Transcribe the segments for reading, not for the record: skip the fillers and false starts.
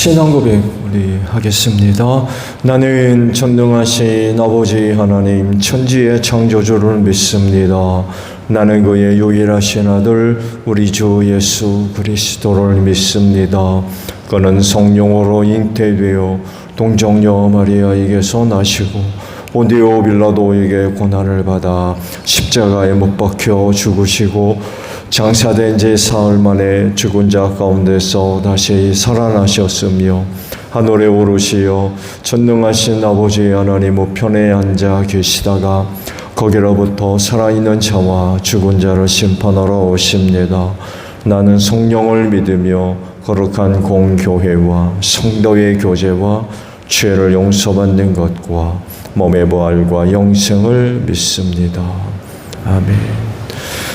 신앙 고백 우리 하겠습니다. 나는 전능하신 아버지 하나님 천지의 창조주를 믿습니다. 나는 그의 유일하신 아들 우리 주 예수 그리스도를 믿습니다. 그는 성령으로 잉태되어 동정녀 마리아에게서 나시고 본디오 빌라도에게 고난을 받아 십자가에 못 박혀 죽으시고 장사된 지 사흘 만에 죽은 자 가운데서 다시 살아나셨으며 하늘에 오르시어 전능하신 아버지 하나님 우편에 앉아 계시다가 거기로부터 살아있는 자와 죽은 자를 심판하러 오십니다. 나는 성령을 믿으며 거룩한 공교회와 성도의 교제와 죄를 용서받는 것과 몸의 부활과 영생을 믿습니다. 아멘.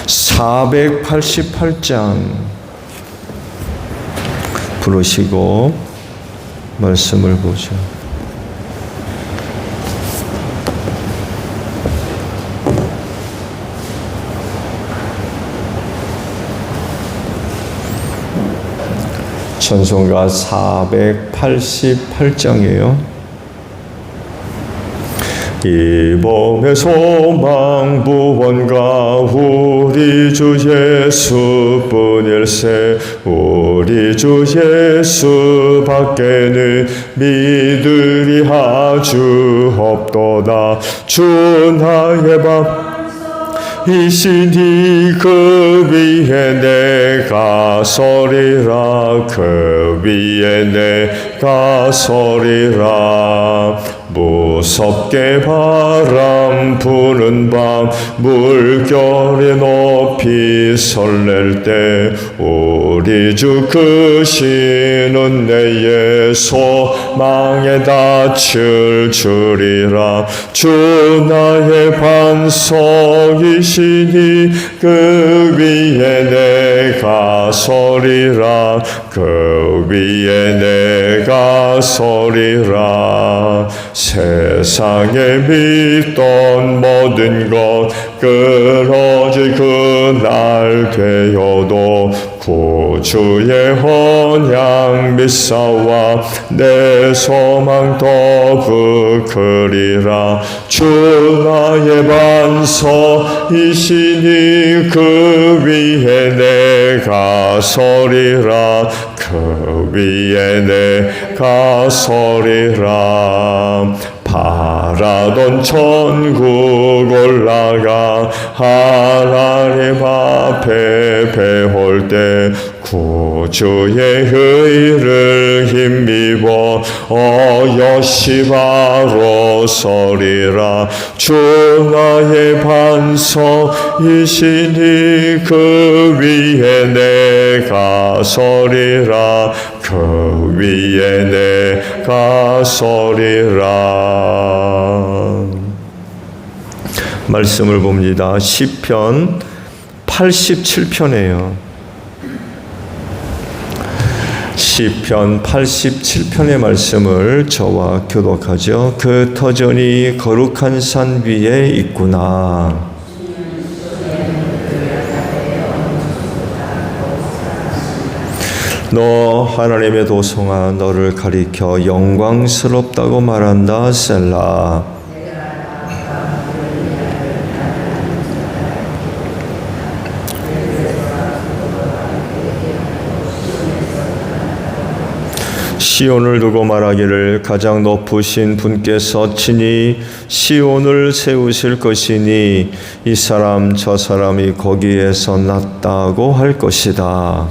488장 부르시고 말씀을 보죠. 찬송가 488장이에요. 이 몸의 소망 구원가 우리 주 예수뿐일세. 우리 주 예수 밖에는 믿으리 아주 없도다. 주 나의 밥 이시니 그 위에 내가 서리라. 그 위에 내가 서리라. 무섭게 바람 부는 밤 물결이 높이 설렐 때 우리 주 크시는 내 소망에 닿을 줄이라. 주 나의 반석이시니 그 위에 내가 서리라. 그 위에 내가 서리라. 세상에 믿던 모든 것 끊어질 그날 되어도 구주의 언약 믿사와 내 소망 더욱 크리라. 주 나의 반석이시니 그 위에 내가 서리라. 그 위에 내가 서리라. 바라던 천국 올라가 하나님 앞에 배울 때 구주의 의를 힘입어 어여시 바로 서리라. 주 나의 반석이시니 그 위에 내가 서리라. 그 위에 내가 서리라. 말씀을 봅니다. 시편 87편이에요. 시편 87편의 말씀을 저와 교독하죠. 그 터전이 거룩한 산 위에 있구나. 너 하나님의 도성아 너를 가리켜 영광스럽다고 말한다. 셀라. 시온을 두고 말하기를 가장 높으신 분께서 친히 시온을 세우실 것이니 이 사람 저 사람이 거기에서 났다고 할 것이다.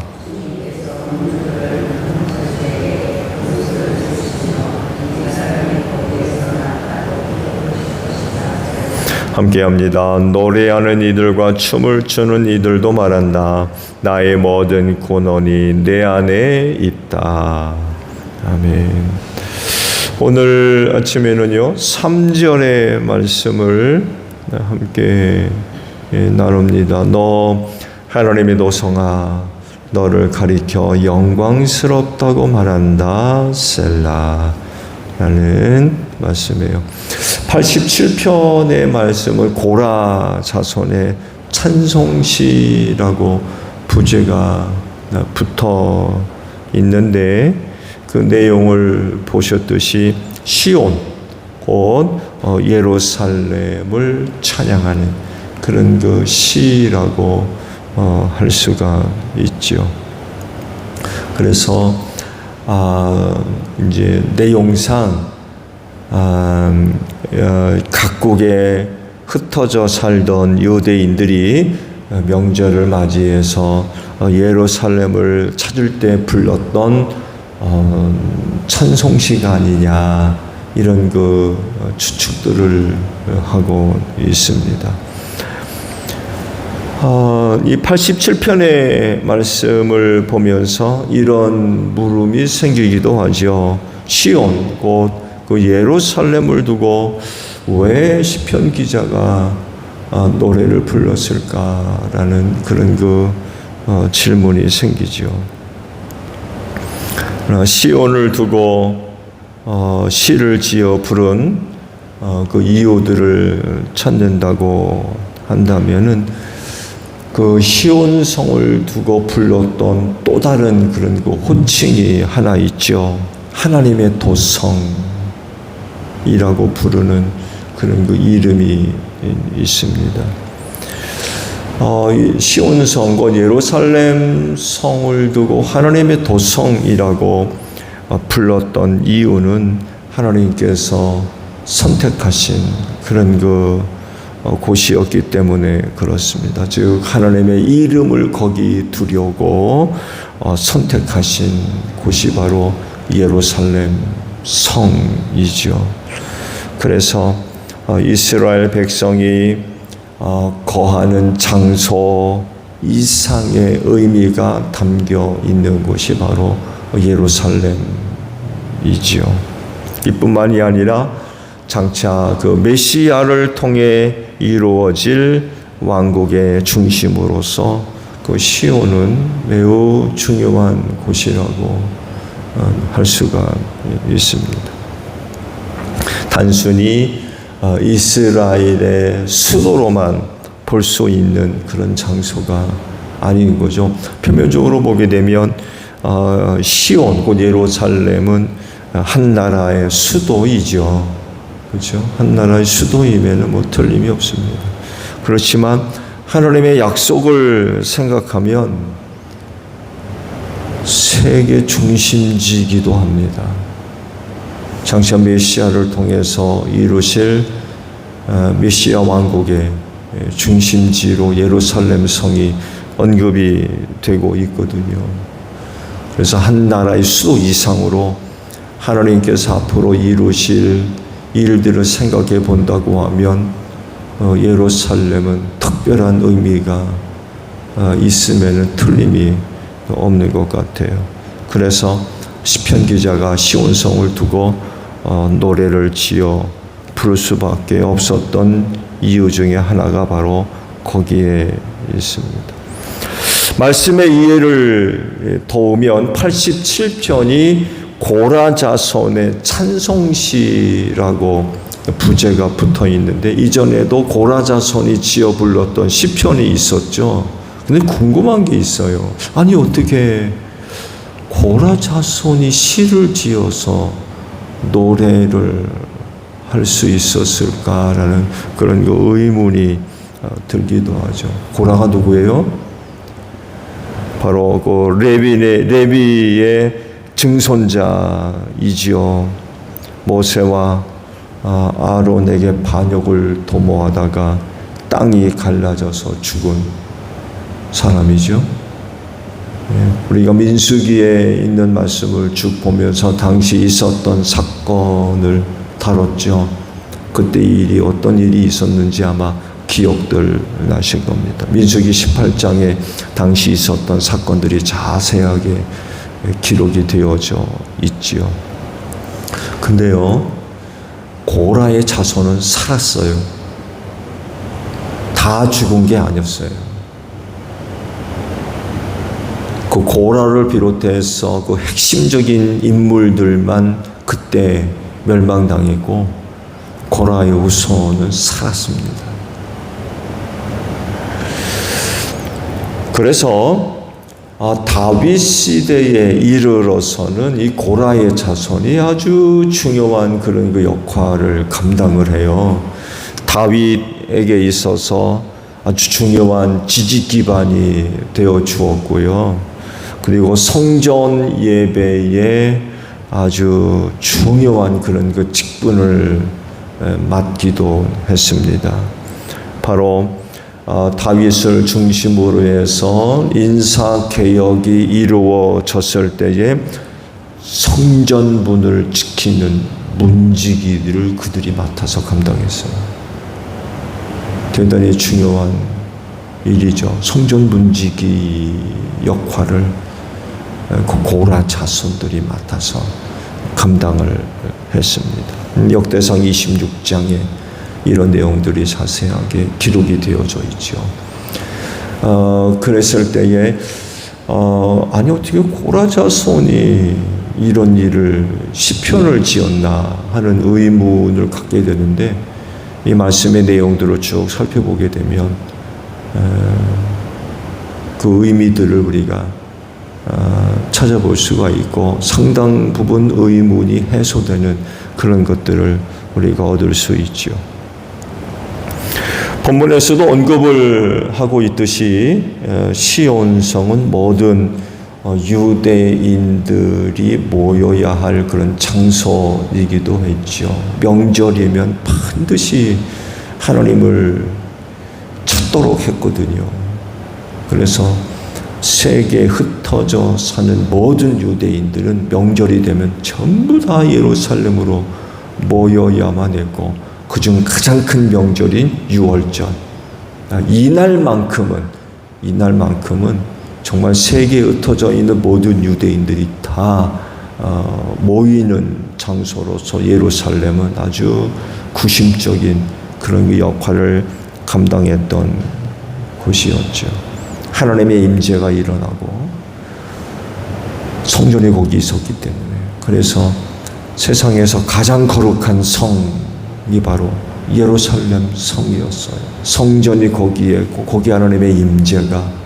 함께합니다. 노래하는 이들과 춤을 추는 이들도 말한다. 나의 모든 고난이 내 안에 있다. 아멘. 오늘 아침에는요 3절의 말씀을 함께 나눕니다. 너 하나님의 도성아 너를 가리켜 영광스럽다고 말한다. 셀라 라는 말씀이에요. 87편의 말씀을 고라 자손의 찬송시라고 부제가 붙어 있는데 그 내용을 보셨듯이 시온, 곧 예루살렘을 찬양하는 그런 그 시라고 할 수가 있죠. 그래서 이제 내용상 각국에 흩어져 살던 유대인들이 명절을 맞이해서 예루살렘을 찾을 때 불렀던 찬송시가 아니냐, 이런 그 추측들을 하고 있습니다. 이 87편의 말씀을 보면서 이런 물음이 생기기도 하죠. 시온, 곧 그 예루살렘을 두고 왜 시편 기자가 노래를 불렀을까라는 그런 그 질문이 생기죠. 시온을 두고 시를 지어 부른 그 이유들을 찾는다고 한다면은 그 시온성을 두고 불렀던 또 다른 그런 그 호칭이 하나 있죠. 하나님의 도성이라고 부르는 그런 그 이름이 있습니다. 시온성, 곧 예루살렘 성을 두고 하나님의 도성이라고 불렀던 이유는 하나님께서 선택하신 그런 그 곳이었기 때문에 그렇습니다. 즉 하나님의 이름을 거기 두려고 선택하신 곳이 바로 예루살렘 성이죠. 그래서 이스라엘 백성이 거하는 장소 이상의 의미가 담겨 있는 곳이 바로 예루살렘이지요. 이뿐만이 아니라 장차 그 메시아를 통해 이루어질 왕국의 중심으로서 그 시온은 매우 중요한 곳이라고 할 수가 있습니다. 단순히 이스라엘의 수도로만 볼 수 있는 그런 장소가 아닌 거죠. 표면적으로 보게 되면 시온, 곧 예루살렘은 한 나라의 수도이죠. 그렇죠? 한 나라의 수도이면은 뭐 틀림이 없습니다. 그렇지만 하나님의 약속을 생각하면 세계 중심지이기도 합니다. 장차 메시아를 통해서 이루실 메시아 왕국의 중심지로 예루살렘 성이 언급이 되고 있거든요. 그래서 한 나라의 수도 이상으로 하나님께서 앞으로 이루실 일들을 생각해 본다고 하면 예루살렘은 특별한 의미가 있음에는 틀림이 없는 것 같아요. 그래서 시편 기자가 시온성을 두고 노래를 지어 부를 수밖에 없었던 이유 중에 하나가 바로 거기에 있습니다. 말씀의 이해를 도우면 87편이 고라자손의 찬송시라고 부제가 붙어 있는데, 이전에도 고라자손이 지어 불렀던 시편이 있었죠. 근데 궁금한 게 있어요. 아니 어떻게 고라자손이 시를 지어서 노래를 할 수 있었을까라는 그런 그 의문이 들기도 하죠. 고라가 누구예요? 바로 그 레위의 증손자이지요. 모세와 아론에게 반역을 도모하다가 땅이 갈라져서 죽은 사람이죠. 우리가 민수기에 있는 말씀을 쭉 보면서 당시 있었던 사건을 다뤘죠. 그때 일이 어떤 일이 있었는지 아마 기억들 나실 겁니다. 민수기 18장에 당시 있었던 사건들이 자세하게 기록이 되어져 있지요. 근데요, 고라의 자손은 살았어요. 다 죽은 게 아니었어요. 그 고라를 비롯해서 그 핵심적인 인물들만 그때 멸망당했고 고라의 후손은 살았습니다. 그래서 다윗 시대에 이르러서는 이 고라의 자손이 아주 중요한 그런 그 역할을 감당을 해요. 다윗에게 있어서 아주 중요한 지지 기반이 되어 주었고요. 그리고 성전 예배에 아주 중요한 그런 그 직분을 맡기도 했습니다. 바로 다윗을 중심으로 해서 인사 개혁이 이루어졌을 때에 성전문을 지키는 문지기를 그들이 맡아서 감당했어요. 대단히 중요한 일이죠. 성전 문지기 역할을 그 고라 자손들이 맡아서 감당을 했습니다. 역대상 26장에 이런 내용들이 자세하게 기록이 되어져 있죠. 그랬을 때에 아니 어떻게 고라 자손이 이런 일을 시편을 지었나 하는 의문을 갖게 되는데, 이 말씀의 내용들을 쭉 살펴보게 되면 그 의미들을 우리가 찾아볼 수가 있고 상당 부분 의문이 해소되는 그런 것들을 우리가 얻을 수 있죠. 본문에서도 언급을 하고 있듯이 시온성은 모든 유대인들이 모여야 할 그런 장소이기도 했죠. 명절이면 반드시 하나님을 찾도록 했거든요. 그래서 세계에 흩어져 사는 모든 유대인들은 명절이 되면 전부 다 예루살렘으로 모여야만 했고, 그중 가장 큰 명절인 유월절, 이날만큼은 정말 세계에 흩어져 있는 모든 유대인들이 다 모이는 장소로서 예루살렘은 아주 구심적인 그런 역할을 감당했던 곳이었죠. 하나님의 임재가 일어나고 성전이 거기 있었기 때문에, 그래서 세상에서 가장 거룩한 성이 바로 예루살렘 성이었어요. 성전이 거기에 있고 거기 하나님의 임재가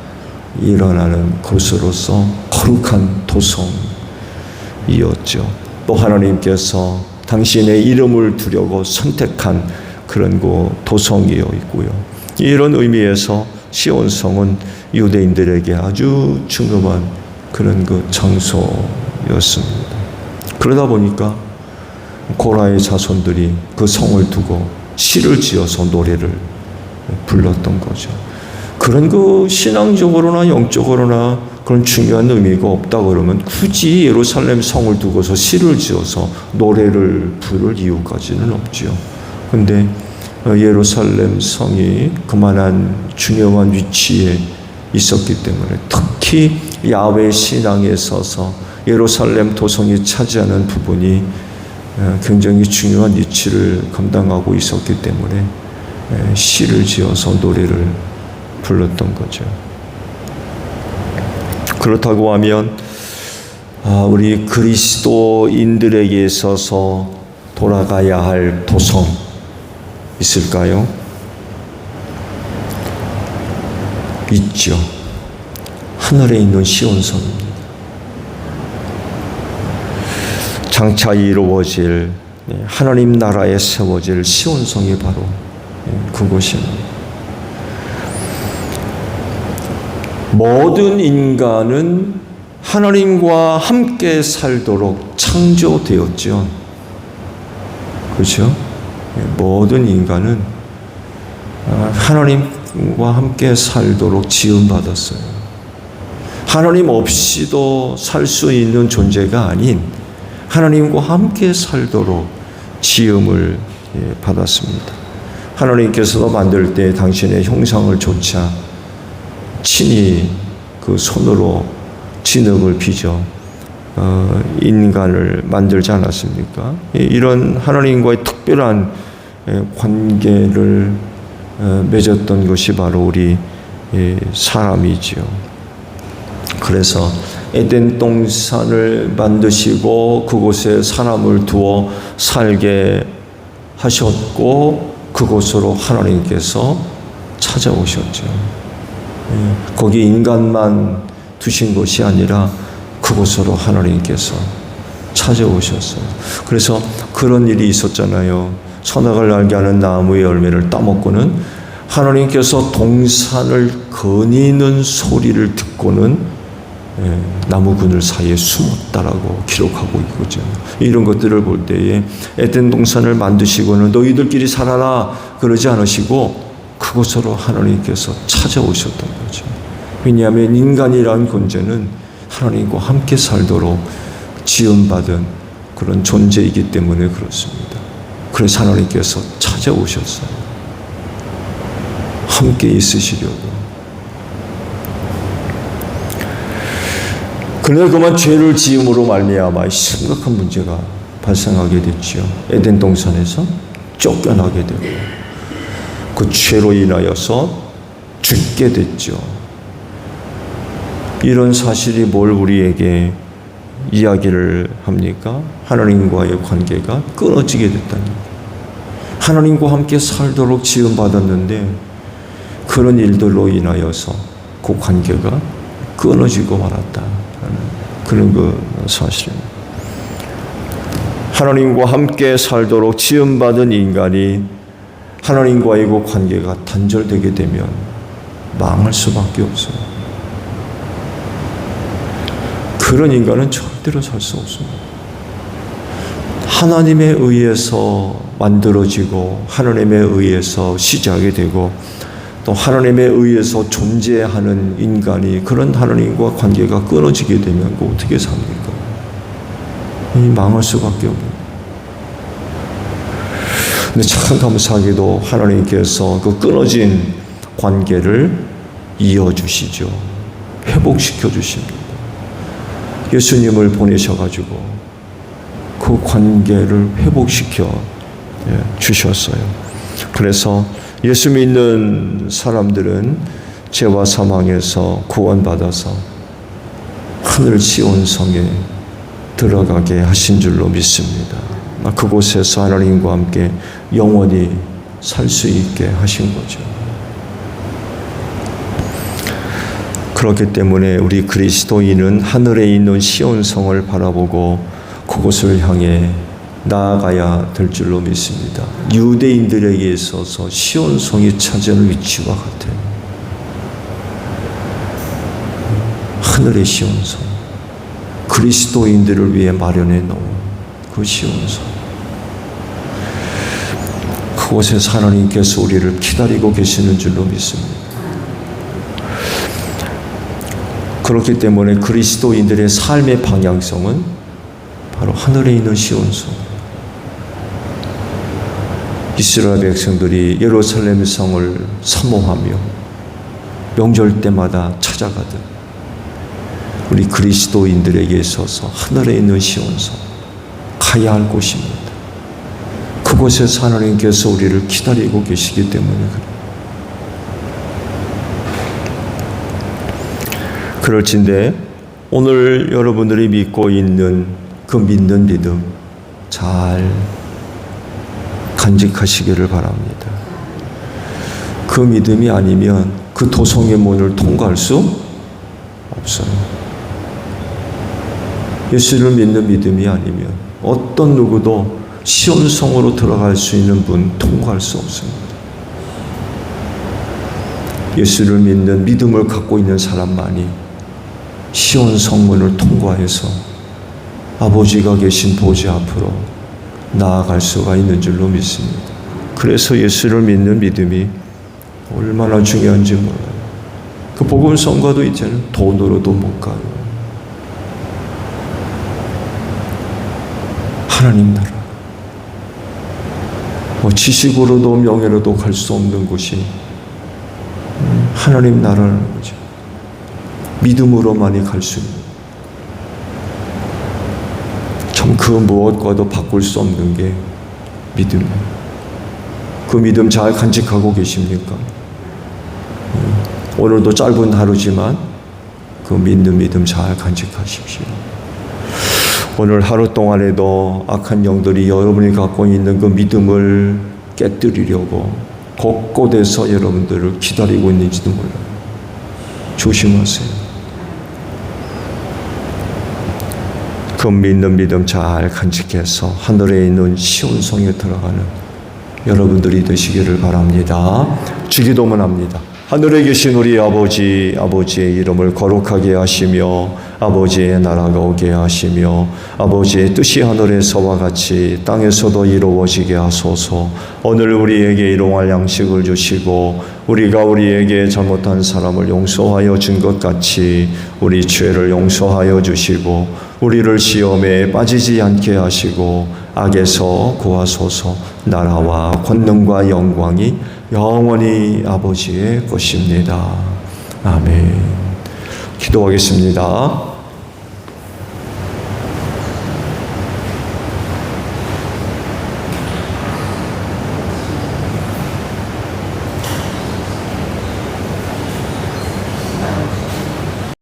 일어나는 곳으로서 거룩한 도성이었죠. 또 하나님께서 당신의 이름을 두려고 선택한 그런 도성이어 있고요. 이런 의미에서 시온성은 유대인들에게 아주 중요한 그런 장소였습니다. 그러다 보니까 고라의 자손들이 그 성을 두고 시를 지어서 노래를 불렀던 거죠. 그런 신앙적으로나 영적으로나 그런 중요한 의미가 없다 그러면 굳이 예루살렘 성을 두고서 시를 지어서 노래를 부를 이유까지는 없죠. 근데 예루살렘 성이 그만한 중요한 위치에 있었기 때문에, 특히 야훼 신앙에 있어서 예루살렘 도성이 차지하는 부분이 굉장히 중요한 위치를 감당하고 있었기 때문에 시를 지어서 노래를 불렀던 거죠. 그렇다고 하면 우리 그리스도인들에게 있어서 돌아가야 할 도성 있을까요? 있죠. 하늘에 있는 시온성입니다. 장차 이루어질 하나님 나라에 세워질 시온성이 바로 그곳입니다. 모든 인간은 하나님과 함께 살도록 창조되었죠. 그렇죠? 모든 인간은 하나님과 함께 살도록 지음받았어요. 하나님 없이도 살 수 있는 존재가 아닌 하나님과 함께 살도록 지음을 받았습니다. 하나님께서도 만들 때 당신의 형상을 조차 친히 그 손으로 진흙을 빚어 인간을 만들지 않았습니까? 이런 하나님과의 특별한 관계를 맺었던 것이 바로 우리 사람이지요. 그래서 에덴 동산을 만드시고 그곳에 사람을 두어 살게 하셨고, 그곳으로 하나님께서 찾아오셨죠. 거기 인간만 두신 것이 아니라 그곳으로 하나님께서 찾아오셨어요. 그래서 그런 일이 있었잖아요. 선악을 알게 하는 나무의 열매를 따먹고는 하나님께서 동산을 거니는 소리를 듣고는 나무 그늘 사이에 숨었다라고 기록하고 있거든요. 이런 것들을 볼 때에 에덴 동산을 만드시고는 너희들끼리 살아라 그러지 않으시고 그곳으로 하나님께서 찾아오셨던 거죠. 왜냐하면 인간이란 존재는 하나님과 함께 살도록 지음받은 그런 존재이기 때문에 그렇습니다. 그래서 하나님께서 찾아오셨어요. 함께 있으시려고. 그러나 그만 죄를 지음으로 말미암아 심각한 문제가 발생하게 됐죠. 에덴 동산에서 쫓겨나게 되고 그 죄로 인하여서 죽게 됐죠. 이런 사실이 뭘 우리에게 이야기를 합니까? 하나님과의 관계가 끊어지게 됐다는 거예요. 하나님과 함께 살도록 지음받았는데 그런 일들로 인하여서 그 관계가 끊어지고 말았다. 그런 그 사실입니다. 하나님과 함께 살도록 지음받은 인간이 하나님과의 그 관계가 단절되게 되면 망할 수밖에 없어요. 그런 인간은 절대로 살 수 없습니다. 하나님에 의해서 만들어지고 하나님에 의해서 시작이 되고 또 하나님에 의해서 존재하는 인간이 그런 하나님과 관계가 끊어지게 되면 그 어떻게 삽니까? 망할 수밖에 없는. 근데 참 감사하게도 하나님께서 그 끊어진 관계를 이어주시죠. 회복시켜 주십니다. 예수님을 보내셔가지고 그 관계를 회복시켜 주셨어요. 그래서 예수 믿는 사람들은 죄와 사망에서 구원받아서 하늘 시온성에 들어가게 하신 줄로 믿습니다. 그곳에서 하나님과 함께 영원히 살 수 있게 하신 거죠. 그렇기 때문에 우리 그리스도인은 하늘에 있는 시온성을 바라보고 그곳을 향해 나아가야 될 줄로 믿습니다. 유대인들에게 있어서 시온성이 차지하는 위치와 같아요. 하늘의 시온성, 그리스도인들을 위해 마련해 놓은 그 시온성. 그곳에서 하나님께서 우리를 기다리고 계시는 줄로 믿습니다. 그렇기 때문에 그리스도인들의 삶의 방향성은 바로 하늘에 있는 시온성. 이스라엘 백성들이 예루살렘 성을 사모하며 명절 때마다 찾아가듯 우리 그리스도인들에게 있어서 하늘에 있는 시온성 가야 할 곳입니다. 그곳에서 하나님께서 우리를 기다리고 계시기 때문에 그래요. 그럴진데 오늘 여러분들이 믿고 있는 그 믿는 믿음 잘 간직하시기를 바랍니다. 그 믿음이 아니면 그 도성의 문을 통과할 수 없어요. 예수를 믿는 믿음이 아니면 어떤 누구도 시온성으로 들어갈 수 있는 문 통과할 수 없습니다. 예수를 믿는 믿음을 갖고 있는 사람만이 시온 성문을 통과해서 아버지가 계신 보좌 앞으로 나아갈 수가 있는 줄로 믿습니다. 그래서 예수를 믿는 믿음이 얼마나 중요한지 몰라요. 그 복음성과도 이제는 돈으로도 못 가요. 하나님 나라. 지식으로도 명예로도 갈 수 없는 곳이 하나님 나라라는 거죠. 믿음으로만이 갈 수 있는. 참 그 무엇과도 바꿀 수 없는 게 믿음이에요. 그 믿음 잘 간직하고 계십니까? 오늘도 짧은 하루지만 그 믿는 믿음 잘 간직하십시오. 오늘 하루 동안에도 악한 영들이 여러분이 갖고 있는 그 믿음을 깨뜨리려고 곳곳에서 여러분들을 기다리고 있는지도 몰라요. 조심하세요. 그 믿는 믿음 잘 간직해서 하늘에 있는 시온성에 들어가는 여러분들이 되시기를 바랍니다. 주기도문 합니다. 하늘에 계신 우리 아버지, 아버지의 이름을 거룩하게 하시며 아버지의 나라가 오게 하시며 아버지의 뜻이 하늘에서와 같이 땅에서도 이루어지게 하소서. 오늘 우리에게 일용할 양식을 주시고 우리가 우리에게 잘못한 사람을 용서하여 준 것 같이 우리 죄를 용서하여 주시고 우리를 시험에 빠지지 않게 하시고 악에서 구하소서. 나라와 권능과 영광이 영원히 아버지의 것입니다. 아멘. 기도하겠습니다.